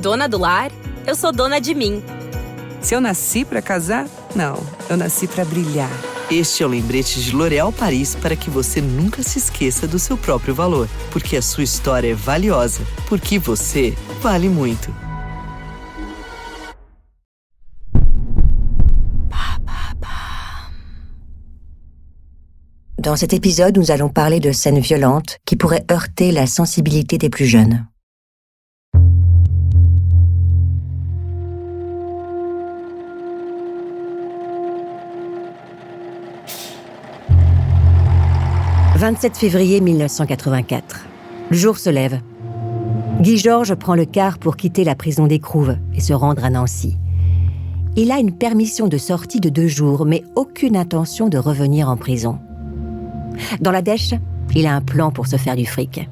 dona do lar, eu sou dona de mim. Se eu nasci para casar, não, eu nasci para brilhar. Este é o lembrete de L'Oréal Paris para que você nunca se esqueça do seu próprio valor. Porque a sua história é valiosa. Porque você vale muito. Dans cet épisode, nous allons parler de scènes violentes qui pourraient heurter la sensibilité des plus jeunes. « 27 février 1984. Le jour se lève. Guy Georges prend le car pour quitter la prison d'Écrouves et se rendre à Nancy. Il a une permission de sortie de 2 jours, mais aucune intention de revenir en prison. Dans la dèche, il a un plan pour se faire du fric.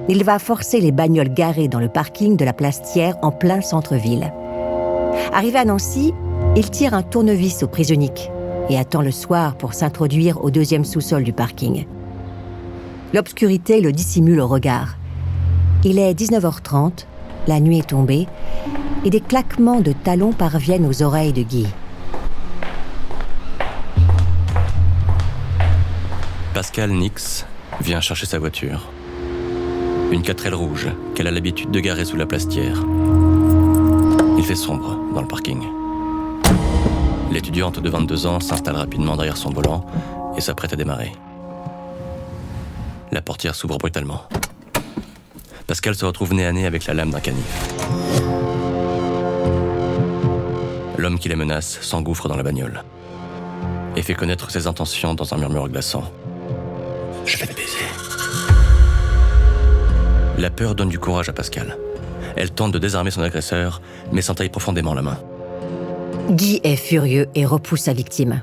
Il va forcer les bagnoles garées dans le parking de la place Thiers en plein centre-ville. Arrivé à Nancy, il tire un tournevis au prise unique et attend le soir pour s'introduire au 2e sous-sol du parking. L'obscurité le dissimule au regard. Il est 19h30, la nuit est tombée, et des claquements de talons parviennent aux oreilles de Guy. Pascal Nix vient chercher sa voiture. Une 4L rouge qu'elle a l'habitude de garer sous la place Thiers. Il fait sombre dans le parking. L'étudiante de 22 ans s'installe rapidement derrière son volant et s'apprête à démarrer. La portière s'ouvre brutalement. Pascal se retrouve nez à nez avec la lame d'un canif. L'homme qui les menace s'engouffre dans la bagnole et fait connaître ses intentions dans un murmure glaçant. « Je vais te baiser. » La peur donne du courage à Pascal. Elle tente de désarmer son agresseur, mais s'entaille profondément la main. Guy est furieux et repousse sa victime.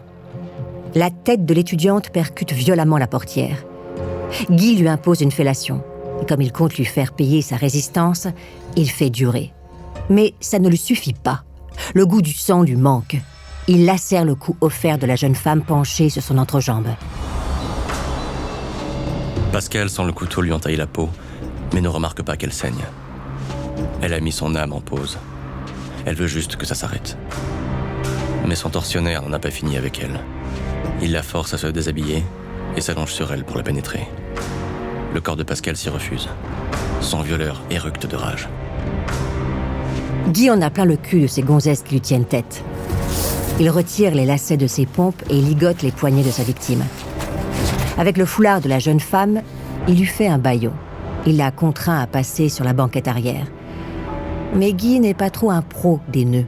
La tête de l'étudiante percute violemment la portière. Guy lui impose une fellation. Et comme il compte lui faire payer sa résistance, il fait durer. Mais ça ne lui suffit pas. Le goût du sang lui manque. Il lacère le cou offert de la jeune femme penchée sur son entrejambe. Pascal sent le couteau lui entailler la peau, mais ne remarque pas qu'elle saigne. Elle a mis son âme en pause. Elle veut juste que ça s'arrête. Mais son tortionnaire n'en a pas fini avec elle. Il la force à se déshabiller et s'allonge sur elle pour la pénétrer. Le corps de Pascal s'y refuse. Son violeur éructe de rage. Guy en a plein le cul de ces gonzesses qui lui tiennent tête. Il retire les lacets de ses pompes et ligote les poignets de sa victime. Avec le foulard de la jeune femme, il lui fait un bâillon. Il l'a contraint à passer sur la banquette arrière. Mais Guy n'est pas trop un pro des nœuds.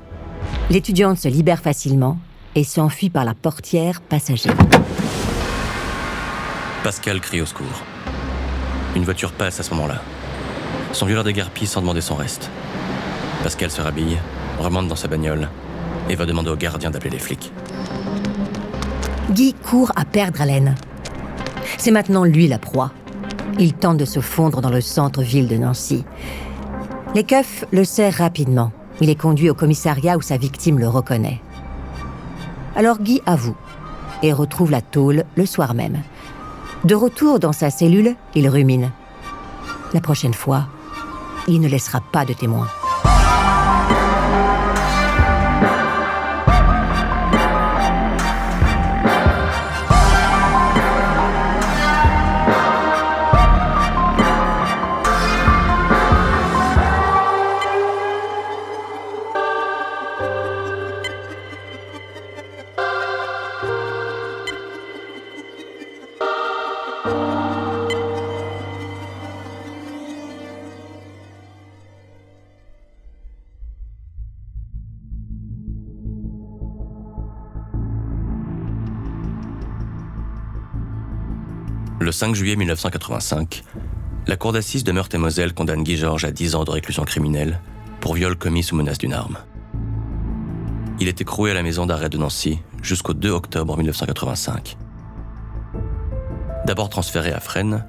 L'étudiante se libère facilement et s'enfuit par la portière passager. Pascal crie au secours. Une voiture passe à ce moment-là. Son violeur déguerpit sans demander son reste. Pascal se rhabille, remonte dans sa bagnole et va demander au gardien d'appeler les flics. Guy court à perdre haleine. C'est maintenant lui la proie. Il tente de se fondre dans le centre-ville de Nancy. Les keufs le serrent rapidement. Il est conduit au commissariat où sa victime le reconnaît. Alors Guy avoue et retrouve la tôle le soir même. De retour dans sa cellule, il rumine. La prochaine fois, il ne laissera pas de témoins. Le 5 juillet 1985, la cour d'assises de Meurthe-et-Moselle condamne Guy Georges à 10 ans de réclusion criminelle pour viol commis sous menace d'une arme. Il est écroué à la maison d'arrêt de Nancy jusqu'au 2 octobre 1985. D'abord transféré à Fresnes,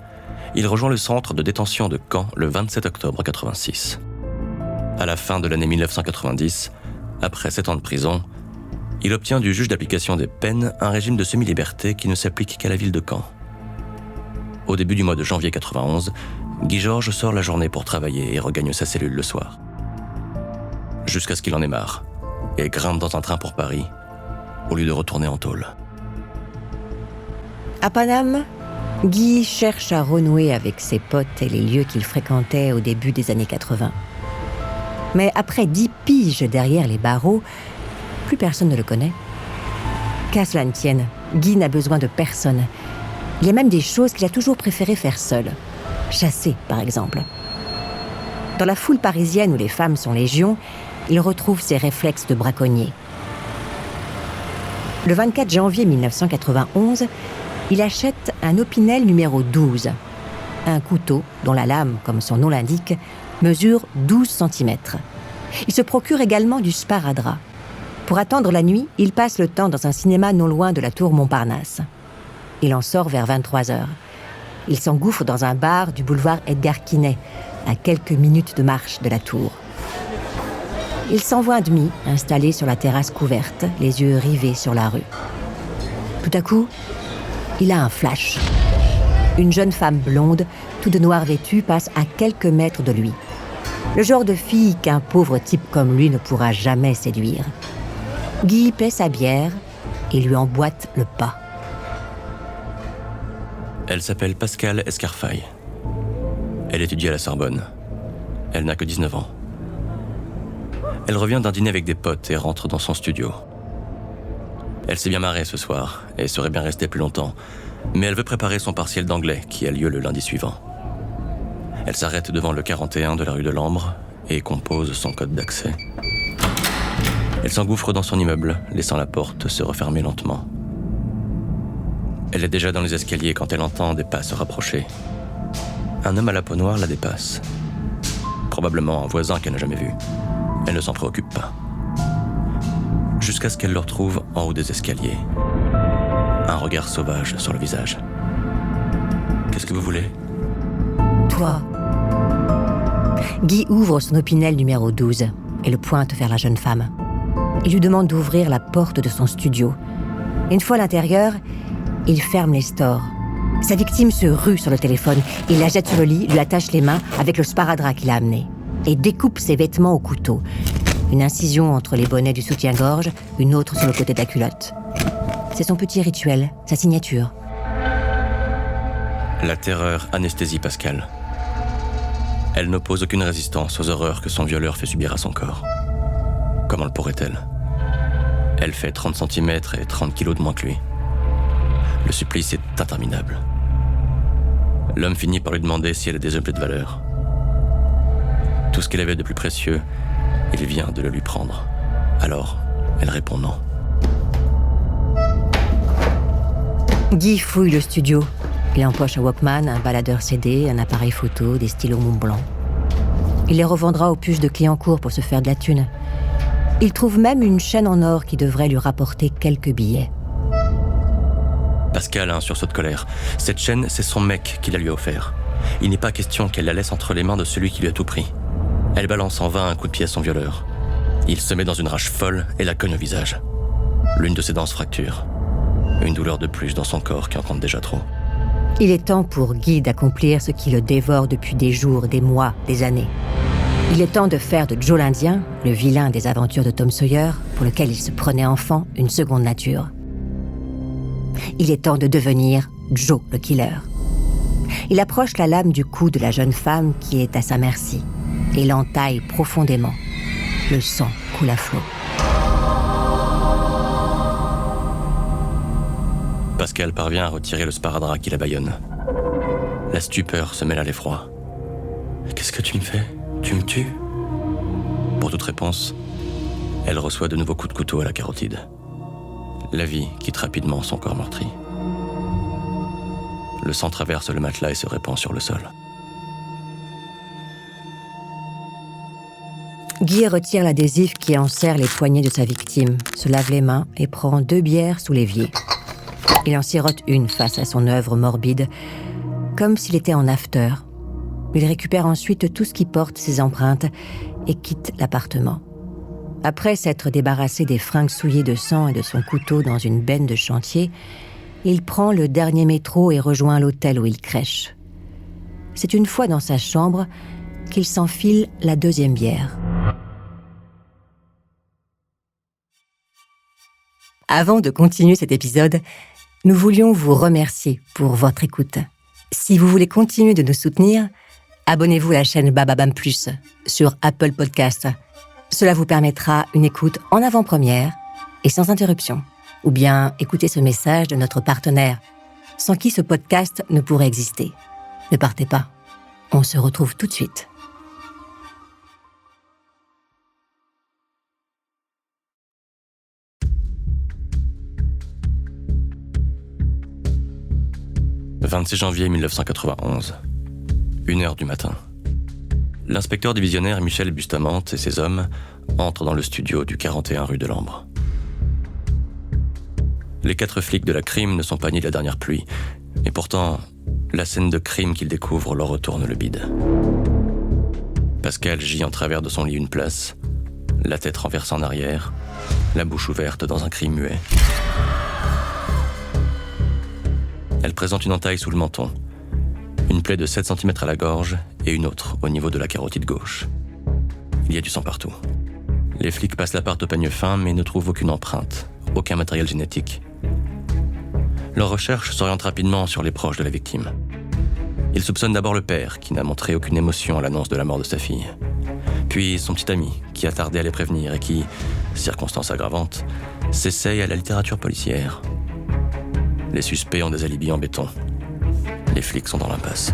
il rejoint le centre de détention de Caen le 27 octobre 1986. À la fin de l'année 1990, après 7 ans de prison, il obtient du juge d'application des peines un régime de semi-liberté qui ne s'applique qu'à la ville de Caen. Au début du mois de janvier 1991, Guy Georges sort la journée pour travailler et regagne sa cellule le soir. jusqu'à ce qu'il en ait marre et grimpe dans un train pour Paris, au lieu de retourner en tôle. À Paname, Guy cherche à renouer avec ses potes et les lieux qu'il fréquentait au début des années 80. Mais après 10 piges derrière les barreaux, plus personne ne le connaît. Qu'à cela ne tienne, Guy n'a besoin de personne. Il y a même des choses qu'il a toujours préféré faire seul. Chasser, par exemple. Dans la foule parisienne où les femmes sont légion, il retrouve ses réflexes de braconnier. Le 24 janvier 1991, il achète un Opinel numéro 12, un couteau dont la lame, comme son nom l'indique, mesure 12 cm. Il se procure également du sparadrap. Pour attendre la nuit, il passe le temps dans un cinéma non loin de la tour Montparnasse. Il en sort vers 23h. Il s'engouffre dans un bar du boulevard Edgar Quinet, à quelques minutes de marche de la tour. Il s'envoie un demi, installé sur la terrasse couverte, les yeux rivés sur la rue. Tout à coup, il a un flash. Une jeune femme blonde, tout de noir vêtue, passe à quelques mètres de lui. Le genre de fille qu'un pauvre type comme lui ne pourra jamais séduire. Guy paie sa bière et lui emboîte le pas. Elle s'appelle Pascale Escarfaille. Elle étudie à la Sorbonne. Elle n'a que 19 ans. Elle revient d'un dîner avec des potes et rentre dans son studio. Elle s'est bien marrée ce soir et serait bien restée plus longtemps, mais elle veut préparer son partiel d'anglais qui a lieu le lundi suivant. Elle s'arrête devant le 41 de la rue de l'Ambre et compose son code d'accès. Elle s'engouffre dans son immeuble, laissant la porte se refermer lentement. Elle est déjà dans les escaliers quand elle entend des pas se rapprocher. Un homme à la peau noire la dépasse. Probablement un voisin qu'elle n'a jamais vu. Elle ne s'en préoccupe pas. Jusqu'à ce qu'elle le retrouve en haut des escaliers. Un regard sauvage sur le visage. Qu'est-ce que vous voulez ? Toi. Guy ouvre son Opinel numéro 12 et le pointe vers la jeune femme. Il lui demande d'ouvrir la porte de son studio. Une fois à l'intérieur, il ferme les stores. Sa victime se rue sur le téléphone. Il la jette sur le lit, lui attache les mains avec le sparadrap qu'il a amené et découpe ses vêtements au couteau. Une incision entre les bonnets du soutien-gorge, une autre sur le côté de la culotte. C'est son petit rituel, sa signature. La terreur anesthésie Pascale. Elle n'oppose aucune résistance aux horreurs que son violeur fait subir à son corps. Comment le pourrait-elle ? Elle fait 30 cm et 30 kilos de moins que lui. Le supplice est interminable. L'homme finit par lui demander si elle a des objets de valeur. Tout ce qu'elle avait de plus précieux, il vient de le lui prendre. Alors, elle répond non. Guy fouille le studio. Il empoche un Walkman, un baladeur CD, un appareil photo, des stylos Montblanc. Il les revendra aux puces de Clignancourt pour se faire de la thune. Il trouve même une chaîne en or qui devrait lui rapporter quelques billets. Pascale a un sursaut de colère. Cette chaîne, c'est son mec qui la lui a offert. Il n'est pas question qu'elle la laisse entre les mains de celui qui lui a tout pris. Elle balance en vain un coup de pied à son violeur. Il se met dans une rage folle et la cogne au visage. L'une de ses dents se fracture. Une douleur de plus dans son corps qui en compte déjà trop. Il est temps pour Guy d'accomplir ce qui le dévore depuis des jours, des mois, des années. Il est temps de faire de Joe l'Indien, le vilain des aventures de Tom Sawyer, pour lequel il se prenait enfant, une seconde nature. Il est temps de devenir Joe le killer. Il approche la lame du cou de la jeune femme qui est à sa merci et l'entaille profondément. Le sang coule à flot. Pascale parvient à retirer le sparadrap qui la bâillonne. La stupeur se mêle à l'effroi. « Qu'est-ce que tu me fais ? Tu me tues ?» Pour toute réponse, elle reçoit de nouveaux coups de couteau à la carotide. La vie quitte rapidement son corps meurtri. Le sang traverse le matelas et se répand sur le sol. Guy retire l'adhésif qui enserre les poignets de sa victime, se lave les mains et prend 2 bières sous l'évier. Il en sirote une face à son œuvre morbide, comme s'il était en after. Il récupère ensuite tout ce qui porte ses empreintes et quitte l'appartement. Après s'être débarrassé des fringues souillées de sang et de son couteau dans une benne de chantier, il prend le dernier métro et rejoint l'hôtel où il crèche. C'est une fois dans sa chambre qu'il s'enfile la 2e bière. Avant de continuer cet épisode, nous voulions vous remercier pour votre écoute. Si vous voulez continuer de nous soutenir, abonnez-vous à la chaîne Bababam Plus sur Apple Podcasts. Cela vous permettra une écoute en avant-première et sans interruption. Ou bien écoutez ce message de notre partenaire, sans qui ce podcast ne pourrait exister. Ne partez pas, on se retrouve tout de suite. Le 26 janvier 1991, 1h du matin. L'inspecteur divisionnaire Michel Bustamante et ses hommes entrent dans le studio du 41 rue de l'Ambre. Les 4 flics de la crime ne sont pas nés de la dernière pluie, et pourtant, la scène de crime qu'ils découvrent leur retourne le bide. Pascal gît en travers de son lit une place, la tête renversée en arrière, la bouche ouverte dans un cri muet. Elle présente une entaille sous le menton, une plaie de 7 cm à la gorge et une autre au niveau de la carotide gauche. Il y a du sang partout. Les flics passent l'appart au peigne fin mais ne trouvent aucune empreinte, aucun matériel génétique. Leur recherche s'oriente rapidement sur les proches de la victime. Ils soupçonnent d'abord le père, qui n'a montré aucune émotion à l'annonce de la mort de sa fille. Puis son petit ami, qui a tardé à les prévenir et qui, circonstance aggravante, s'essaye à la littérature policière. Les suspects ont des alibis en béton. Les flics sont dans l'impasse.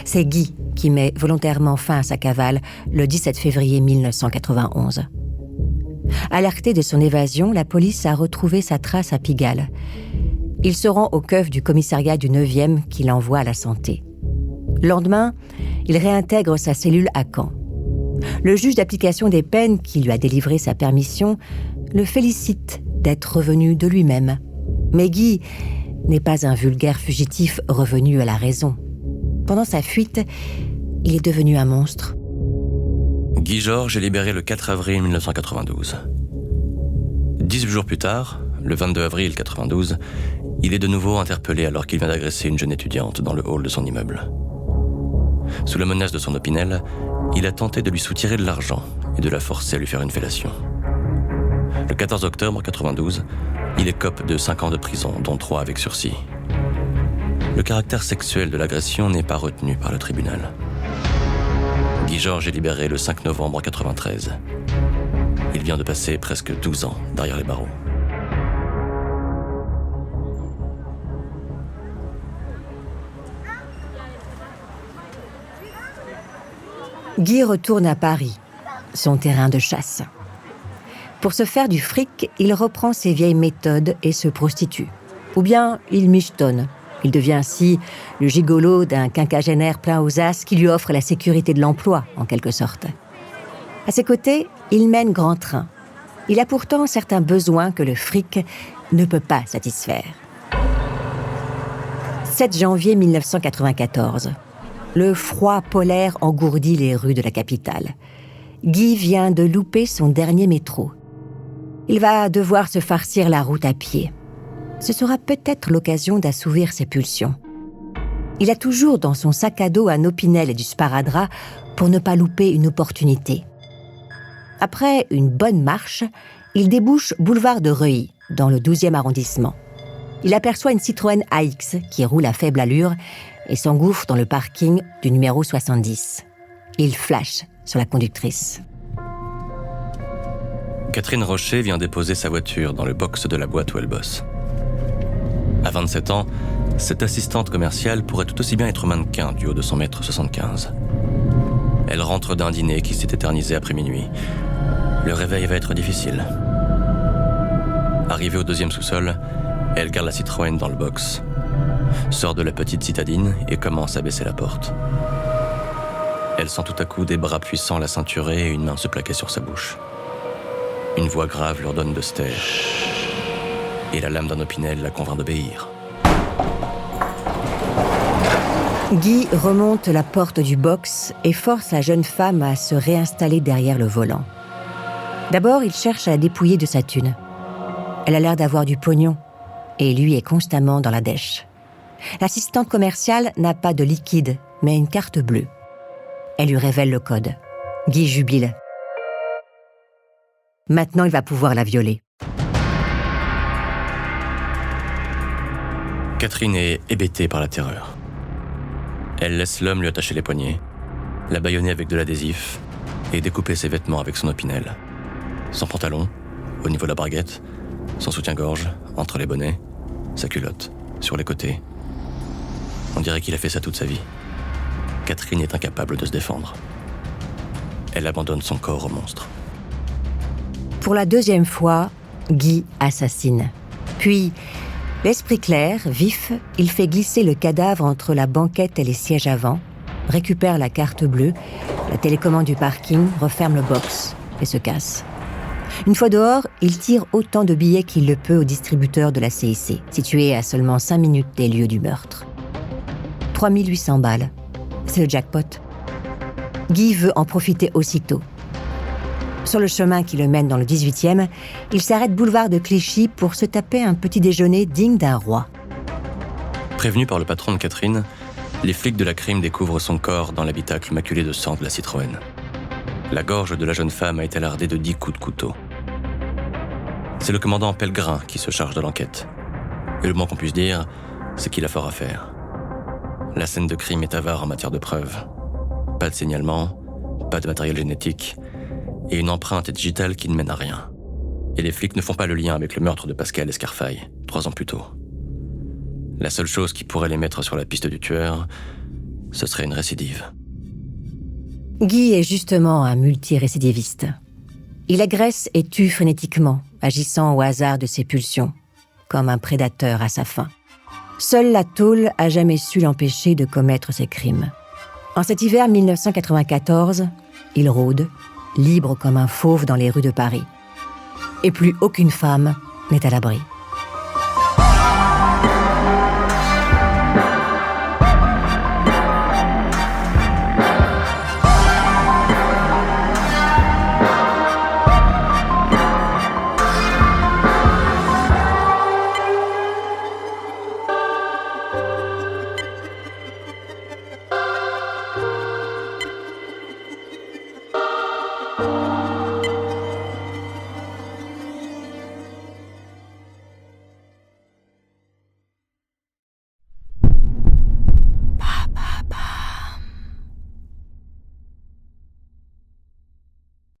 C'est Guy qui met volontairement fin à sa cavale le 17 février 1991. Alerté de son évasion, la police a retrouvé sa trace à Pigalle. Il se rend au keuf du commissariat du 9e qui l'envoie à la santé. Le lendemain, il réintègre sa cellule à Caen. Le juge d'application des peines qui lui a délivré sa permission le félicite d'être revenu de lui-même. Mais Guy n'est pas un vulgaire fugitif revenu à la raison. Pendant sa fuite, il est devenu un monstre. Guy Georges est libéré le 4 avril 1992. 18 jours plus tard, le 22 avril 1992, il est de nouveau interpellé alors qu'il vient d'agresser une jeune étudiante dans le hall de son immeuble. Sous la menace de son opinel, il a tenté de lui soutirer de l'argent et de la forcer à lui faire une fellation. Le 14 octobre 1992, il écope de 5 ans de prison, dont 3 avec sursis. Le caractère sexuel de l'agression n'est pas retenu par le tribunal. Guy Georges est libéré le 5 novembre 1993. Il vient de passer presque 12 ans derrière les barreaux. Guy retourne à Paris, son terrain de chasse. Pour se faire du fric, il reprend ses vieilles méthodes et se prostitue. Ou bien il michetonne. Il devient ainsi le gigolo d'un quinquagénaire plein aux as qui lui offre la sécurité de l'emploi, en quelque sorte. À ses côtés, il mène grand train. Il a pourtant certains besoins que le fric ne peut pas satisfaire. 7 janvier 1994. Le froid polaire engourdit les rues de la capitale. Guy vient de louper son dernier métro. Il va devoir se farcir la route à pied. Ce sera peut-être l'occasion d'assouvir ses pulsions. Il a toujours dans son sac à dos un opinel et du sparadrap pour ne pas louper une opportunité. Après une bonne marche, il débouche boulevard de Reuilly, dans le 12e arrondissement. Il aperçoit une Citroën AX qui roule à faible allure et s'engouffre dans le parking du numéro 70. Il flash sur la conductrice. Catherine Rocher vient déposer sa voiture dans le box de la boîte où elle bosse. À 27 ans, cette assistante commerciale pourrait tout aussi bien être mannequin du haut de son 1m75. Elle rentre d'un dîner qui s'est éternisé après minuit. Le réveil va être difficile. Arrivée au 2e sous-sol, elle garde la Citroën dans le box, sort de la petite citadine et commence à baisser la porte. Elle sent tout à coup des bras puissants la ceinturer et une main se plaquer sur sa bouche. Une voix grave leur donne de se taire. Et la lame d'un opinel la convainc d'obéir. Guy remonte la porte du box et force la jeune femme à se réinstaller derrière le volant. D'abord, il cherche à la dépouiller de sa thune. Elle a l'air d'avoir du pognon et lui est constamment dans la dèche. L'assistante commerciale n'a pas de liquide, mais une carte bleue. Elle lui révèle le code. Guy jubile. Maintenant, il va pouvoir la violer. Catherine est hébétée par la terreur. Elle laisse l'homme lui attacher les poignets, la bâillonner avec de l'adhésif et découper ses vêtements avec son opinel. Son pantalon, au niveau de la braguette, son soutien-gorge, entre les bonnets, sa culotte, sur les côtés. On dirait qu'il a fait ça toute sa vie. Catherine est incapable de se défendre. Elle abandonne son corps au monstre. Pour la deuxième fois, Guy assassine. Puis, l'esprit clair, vif, il fait glisser le cadavre entre la banquette et les sièges avant, récupère la carte bleue, la télécommande du parking, referme le box et se casse. Une fois dehors, il tire autant de billets qu'il le peut au distributeur de la CIC, situé à seulement 5 minutes des lieux du meurtre. 3800 balles. C'est le jackpot. Guy veut en profiter aussitôt. Sur le chemin qui le mène dans le 18e, il s'arrête boulevard de Clichy pour se taper un petit déjeuner digne d'un roi. Prévenu par le patron de Catherine, les flics de la crime découvrent son corps dans l'habitacle maculé de sang de la Citroën. La gorge de la jeune femme a été lardée de 10 coups de couteau. C'est le commandant Pellegrin qui se charge de l'enquête. Et le moins qu'on puisse dire, c'est qu'il a fort à faire. La scène de crime est avare en matière de preuves. Pas de signalement, pas de matériel génétique, et une empreinte digitale qui ne mène à rien. Et les flics ne font pas le lien avec le meurtre de Pascal Escarfaille, 3 ans plus tôt. La seule chose qui pourrait les mettre sur la piste du tueur, ce serait une récidive. Guy est justement un multirécidiviste. Il agresse et tue frénétiquement, agissant au hasard de ses pulsions, comme un prédateur à sa faim. Seule la tôle a jamais su l'empêcher de commettre ses crimes. En cet hiver 1994, il rôde, libre comme un fauve dans les rues de Paris. Et plus aucune femme n'est à l'abri.